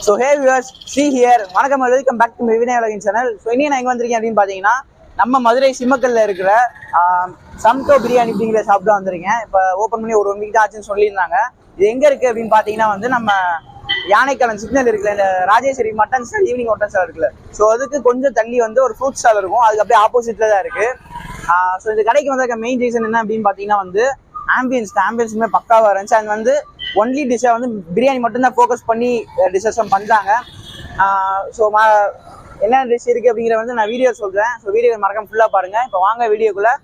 So hey viewers, Sri here. வணக்கம், welcome back to Vinay உலகின் channel. So இனி நான் எங்கே வந்திருக்கேன் அப்படின்னு பார்த்தீங்கன்னா, நம்ம மதுரை சிம்மக்கல்ல இருக்கிற சம்டோ பிரியாணி அப்படிங்கிற ஷாப் தான் வந்திருக்கேன். இப்போ ஓப்பன் பண்ணி ஒரு 1 வீக் தான் ஆச்சுன்னு சொல்லியிருந்தாங்க. இது எங்கே இருக்குது அப்படின்னு பார்த்தீங்கன்னா வந்து நம்ம யானைக்காலன் சிக்னல் இருக்குல்ல, இந்த Rajeswari mutton stall, evening mutton stall இருக்குல்ல, ஸோ அதுக்கு கொஞ்சம் தள்ளி வந்து ஒரு ஃப்ரூட் ஸ்டால் இருக்கும். அதுக்கு அப்படியே ஆப்போசிட்டில் தான் இருக்குது. ஸோ இந்த கடைக்கு வந்திருக்க மெயின் ரீசன் என்ன அப்படின்னு பார்த்தீங்கன்னா வந்து ஆம்பியன்ஸுமே பக்காவாக இருந்துச்சு. அண்ட் வந்து ஒன்லி டிஷ்ஷை வந்து பிரியாணி மட்டும்தான் ஃபோக்கஸ் பண்ணி டிஷ்ஷஸும் பண்ணுறாங்க. ஸோ என்ன டிஷ் இருக்குது அப்படிங்கிற வந்து நான் வீடியோ சொல்கிறேன். ஸோ வீடியோ மறக்காம ஃபுல்லாக பாருங்கள். இப்போ வாங்க வீடியோக்குள்ளே.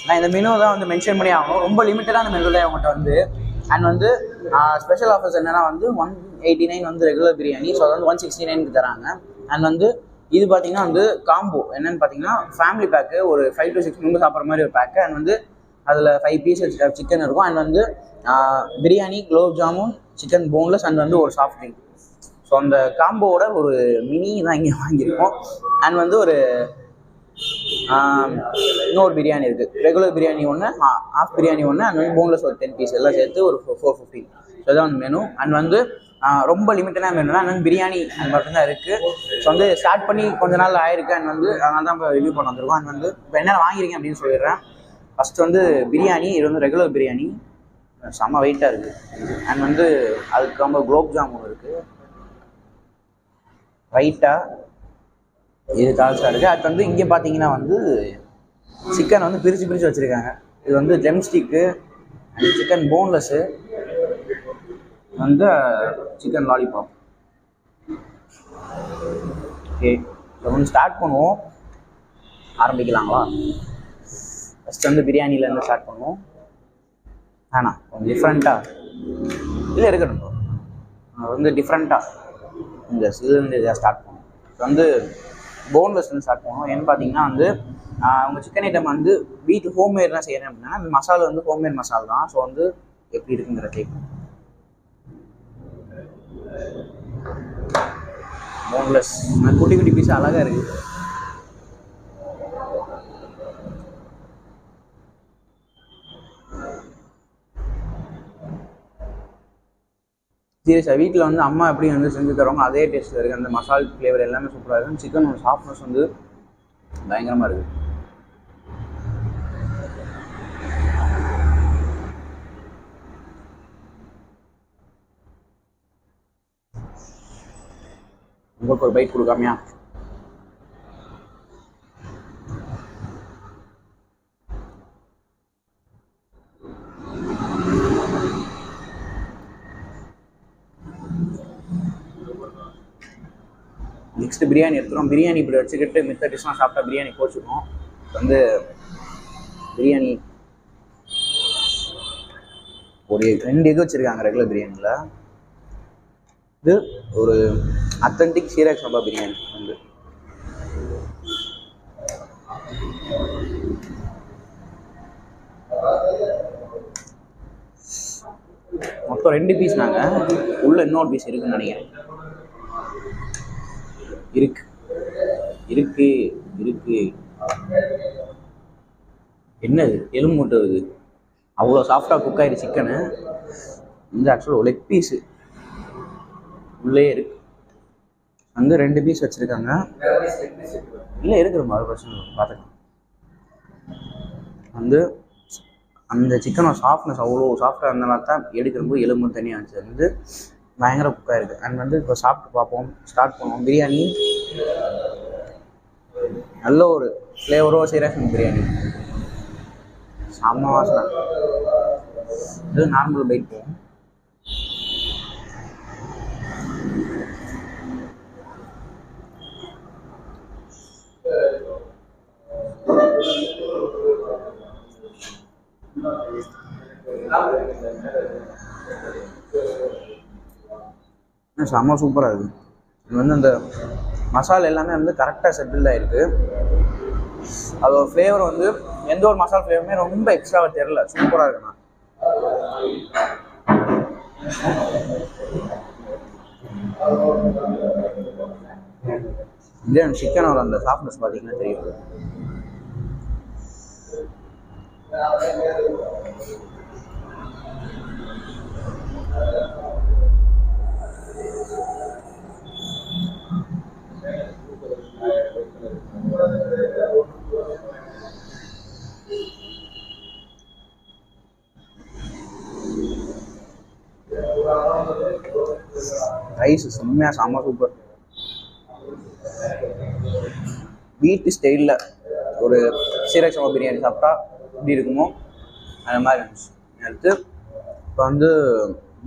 நான் இந்த மெனு தான் வந்து மென்ஷன் பண்ணி ஆகணும். ரொம்ப லிமிட்டடான மெனு தான் அவங்ககிட்ட வந்து. அண்ட் வந்து ஸ்பெஷல் ஆஃபர்ஸ் என்னென்னா வந்து 189 வந்து ரெகுலர் பிரியாணி. ஸோ அது வந்து 169க்கு தராங்க. அண்ட் வந்து இது பார்த்தீங்கன்னா வந்து காம்போ என்னென்னு பார்த்தீங்கன்னா ஃபேமிலி பேக்கு, ஒரு 5 to 6 மெம்பர் சாப்பிட்ற மாதிரி ஒரு பேக்கு. அண்ட் வந்து அதில் 5 பீசஸ் சிக்கன் இருக்கும். அண்ட் வந்து biryani, gulab jamun, chicken boneless, and வந்து ஒரு சாஃப்ட் ட்ரிங்க். ஸோ அந்த காம்போவோட ஒரு மினி தான் இங்கே வாங்கியிருக்கோம். அண்ட் வந்து ஒரு இன்னொரு பிரியாணி இருக்குது, ரெகுலர் பிரியாணி ஒன்று, ஹாஃப் பிரியாணி ஒன்று, அண்ட் வந்து போன்லெஸ் ஒரு 10 பீஸ் எல்லாம் சேர்த்து ஒரு 450. ஸோ இதான் வந்து மெனு. அண்ட் வந்து ரொம்ப லிமிட்டடான மெனுனா அண்ட் வந்து பிரியாணி அது மட்டும்தான் இருக்குது. ஸோ வந்து ஸ்டார்ட் பண்ணி கொஞ்ச நாள் ஆயிருக்கு. அண்ட் வந்து அதனால தான் இப்போ ரிவ்யூ பண்ண வந்திருக்கோம். அண்ட் வந்து இப்போ என்ன வாங்கியிருக்கேன் அப்படின்னு சொல்லிடுறேன். ஃபஸ்ட்டு வந்து பிரியாணி, இது வந்து ரெகுலர் பிரியாணி, செம்ம வெயிட்டாக இருக்குது. அண்ட் வந்து அதுக்கு ரொம்ப குலோப் ஜாமுன் இருக்குது, ரைட்டாக இது தால்சா இருக்குது. அது வந்து இங்கே பார்த்தீங்கன்னா வந்து சிக்கன் வந்து பிரித்து வச்சுருக்காங்க. இது வந்து GeM stick, and chicken boneless, வந்து சிக்கன் லாலிபாப். ஓகே, இப்போ வந்து ஸ்டார்ட் பண்ணுவோம். ஆரம்பிக்கலாங்களா? ஃபஸ்ட்டு வந்து பிரியாணிலேருந்து ஸ்டார்ட் பண்ணுவோம். வேணாம், கொஞ்சம் டிஃப்ரெண்ட்டாக இல்லை இருக்கட்டும். வந்து டிஃப்ரெண்ட்டாக இந்த இதுலேருந்து இதை ஸ்டார்ட் பண்ணுவோம். இப்போ வந்து போன்லெஸ் வந்து ஸ்டார்ட் பண்ணுவோம். ஏன்னு பார்த்தீங்கன்னா வந்து அவங்க சிக்கன் ஐட்டம் வந்து வீட்டில் ஹோம்மேட்லாம் செய்கிறேன் அப்படின்னா அந்த மசாலா வந்து ஹோம்மேட் மசாலா தான். ஸோ வந்து எப்படி இருக்குங்கிற கேட்கும். போன்லெஸ் குட்டி குட்டி பீஸ் அழகாக இருக்குது. சீரியஸாக வீட்டில் வந்து அம்மா எப்படி வந்து செஞ்சு தருவாங்க அதே டேஸ்ட்டில் இருக்குது. அந்த மசால் ஃப்ளேவர் எல்லாமே சூப்பராக இருக்கும். சிக்கனோட சாஃப்ட்னஸ் வந்து பயங்கரமாக இருக்குது. உங்களுக்கு ஒரு பைட் கொடுக்காமையா? நெக்ஸ்ட் பிரியாணி எடுத்துகிறோம். பிரியாணி இப்படி வச்சுக்கிட்டு மித்த டிஷ்லாம் சாப்பிட்டா பிரியாணி போச்சுக்கோம். வந்து பிரியாணி ஒரு 2 எக் வச்சுருக்காங்க ரெகுலர் பிரியாணியில். இது ஒரு அத்தன்டிக் சீரக சம்பா பிரியாணி வந்து மொத்தம் 2 பீஸ். நாங்கள் உள்ள இன்னொரு பீஸ் இருக்குன்னு நினைக்கிறேன். இருக்கு என்னது எலும்பு மூட்டை வருது. அவ்வளோ சாஃப்டாக குக் ஆகிடுச்சு சிக்கனு. இந்த ஆக்சுவலாக லெக் பீஸு உள்ளே இருக்கு. வந்து 2 பீஸ் வச்சுருக்காங்க. இல்லை இருக்கிற மாதிரி பிரச்சனை பார்த்துக்கலாம். வந்து அந்த சிக்கனோட சாஃப்ட்னஸ் அவ்வளோ சாஃப்டாக இருந்தனால தான் எடுக்கிறப்போ எலும்பு தனியாக இருந்துச்சு. அது வந்து பயங்கர குக்காக இருக்குது. அண்ட் வந்து இப்போ சாப்பிட்டு பார்ப்போம். ஸ்டார்ட் பண்ணுவோம். பிரியாணி நல்ல ஒரு ஃப்ளேவரோ சீரக பிரியாணி செம்ம வாசனை. இது நார்மல் பைட் போகும். செம்ம சூப்பராக இருக்குது. இது வந்து அந்த மசாலா எல்லாமே வந்து கரெக்டாக செட்டில் ஆகிருக்கு. அதோட ஃப்ளேவர் வந்து எந்த ஒரு மசாலா ஃப்ளேவருமே ரொம்ப எக்ஸ்ட்ராவாக தெரியல. சூப்பராக இருக்குண்ணா. இதே சிக்கனோட அந்த சாஃப்ட்னஸ் பார்த்தீங்கன்னா தெரியும். ரைஸ் செம்மையாக செம்ம சூப்பர். வீட்டு ஸ்டைலில் ஒரு சீரக சம்பா பிரியாணி சாப்பிட்டா எப்படி இருக்குமோ அந்த மாதிரி இருந்துச்சு. அடுத்து இப்போ வந்து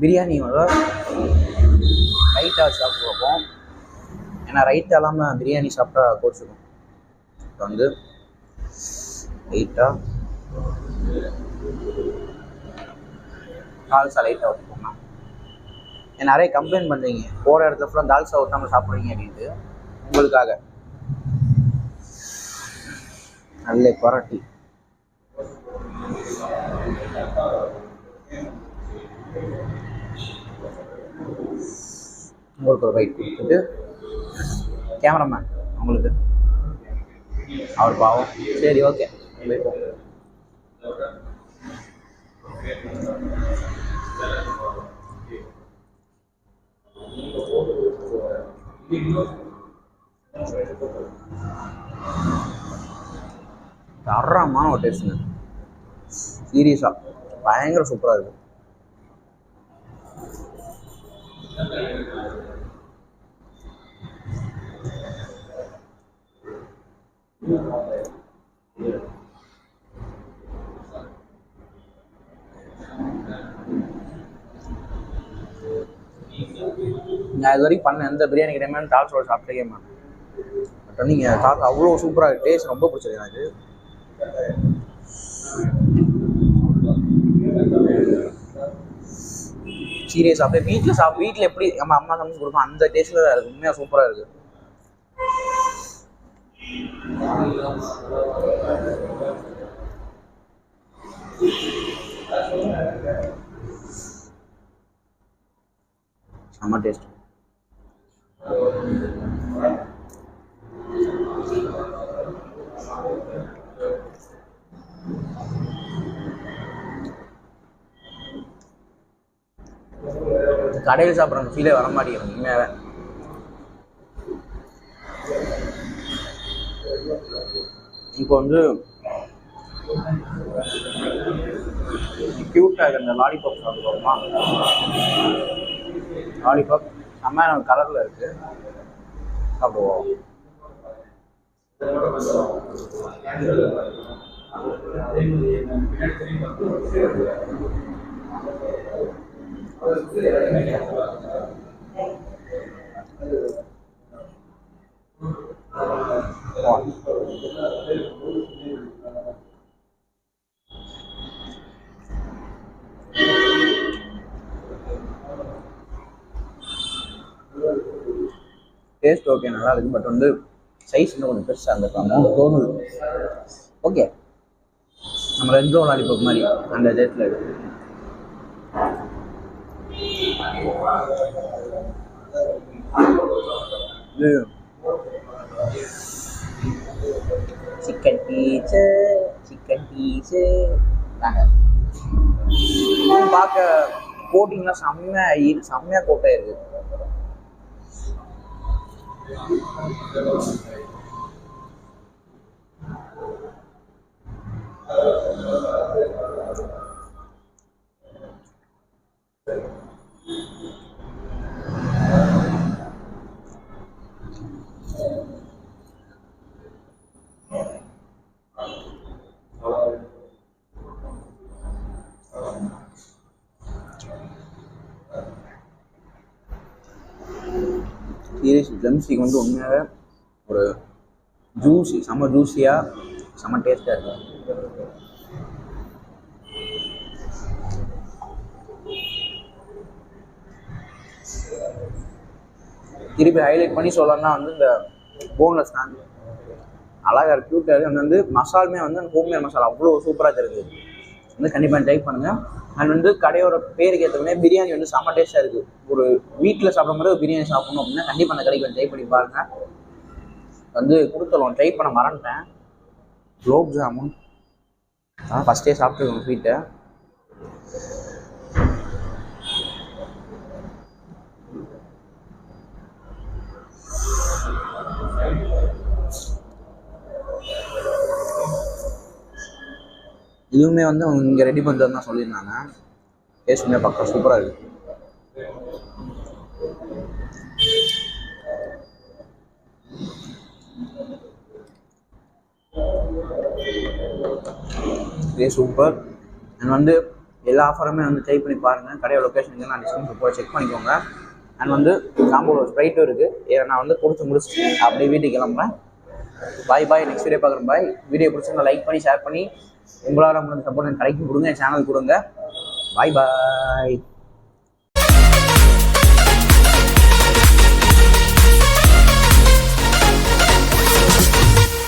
பிரியாணியோட ரைட்டாக சாப்பிட்டு பார்ப்போம். ஏன்னா ரைட் இல்லாமல் பிரியாணி சாப்பிட்டா கோச்சிக்கும். இப்போ வந்து ரைட்டாக தால்சா லைட்டாக ஊற்றிக்கோங்க. நிறைய கம்ப்ளைண்ட் பண்ணுறீங்க போகிற இடத்துல ஃபுல்லாக தால்சா ஊற்றாமல் சாப்பிட்றீங்க அப்படின்ட்டு. உங்களுக்காக நல்ல குவாலிட்டி உங்களுக்கு ஒரு பைட் கொடுத்துட்டு கேமராமேன் உங்களுக்கு அவர் பாவம். சரி ஓகே வைப்போம். தரமான ஒரு டேஸ்ட்டுங்க. சீரியஸாக பயங்கர சூப்பராக இருக்குது. நான் இது வரைக்கும் பண்ண எந்த பிரியாணி கிடையாது தால்சோட சாப்பிட்டே மாட்டேன். பட் நீங்கள் தால்சா அவ்வளோ சூப்பராக டேஸ்ட் ரொம்ப பிடிச்சிருக்கு எனக்கு. சீரியஸ் அப்படியே வீட்டில் எப்படி நம்ம அம்மா சமைச்சு கொடுப்போம் அந்த டேஸ்ட்டில் தான் இருக்குது. உண்மையாக சூப்பராக இருக்குது. செம்ம டேஸ்ட். கடையில் சாப்பிட்ற ஃபீலே வர மாட்டேங்குது உண்மையாகவே. இப்போ வந்து க்யூட்டாக இந்த லாலிபாப் சாப்பிடுவோமா? லாலிபாப் செம்ம கலரில் இருக்குது, சாப்பிடுவோம். டேஸ்ட் ஓகே, நல்லா இருக்கு. பட் வந்து சைஸ் இன்னும் கொஞ்சம் பெருசாக இருந்திருக்காங்க தோணுது. ஓகே, நம்ம ரெட் ரோல் லாலிபாப் மாதிரி அந்த டேஸ்ட்ல இருக்கு. இது சிக்கன் பீஸு, சிக்கன் பீஸு நாங்கள் பார்க்க கோட்டிங்லாம் செம்மையாக கோட்டை இருக்கு. சீரியஸ் ட்ரம்ஸ்டிக் வந்து உண்மையாகவே ஒரு ஜூஸி, செம்ம ஜூஸியாக செம்ம டேஸ்ட்டாக இருக்கும். திருப்பி ஹைலைட் பண்ணி சொல்லணும்னா வந்து இந்த போன்லெஸ் தான் அழகாக இருக்குது, க்யூட்டாக இருக்குது. அங்கே வந்து மசாலுமே வந்து ஹோம்மேட் மசாலா அவ்வளோ சூப்பராக இருக்குது. வந்து கண்டிப்பாக ட்ரை பண்ணுங்கள். அண்ட் வந்து கடையோட பேருக்கு ஏற்றவுடனே பிரியாணி வந்து செம்ம டேஸ்ட்டாக இருக்குது. ஒரு வீட்டில் சாப்பிட்ற மாதிரி ஒரு பிரியாணி சாப்பிடணும் அப்படின்னா கண்டிப்பாக அந்த கடைக்கு ட்ரை பண்ணி பாருங்கள். வந்து கொடுத்துருவோம், ட்ரை பண்ண மறந்துட்டேன். குலோப் ஜாமுன் அதான் ஃபஸ்ட்டே சாப்பிட்டுருக்கோம் ஸ்வீட்டை. இதுவுமே வந்து அவங்க இங்கே ரெடி பண்ணுறது தான் சொல்லியிருந்தாங்க. டேஸ்ட்டுமே பக்கா சூப்பராக இருக்குது. இதே சூப்பர். அண்ட் வந்து எல்லா ஆஃபருமே வந்து ட்ரை பண்ணி பாருங்கள். கடையோட லொக்கேஷன் நான் டிஸ்கிரிப்ஷன் போய் செக் பண்ணிக்கோங்க. அண்ட் வந்து காம்போட ஸ்ப்ரைட்டும் இருக்குது. நான் வந்து கொடுத்து முடிச்சு அப்படியே வீட்டுக்கு கிளம்புறேன். பாய். நெக்ஸ்ட் வீடியோ பார்க்குறேன். பாய். வீடியோ பிடிச்சிருந்தா லைக் பண்ணி ஷேர் பண்ணி உங்களால் நம்மளுக்கு சப்போர்ட் கடைக்கு கொடுங்க, சேனல் கொடுங்க. பாய்.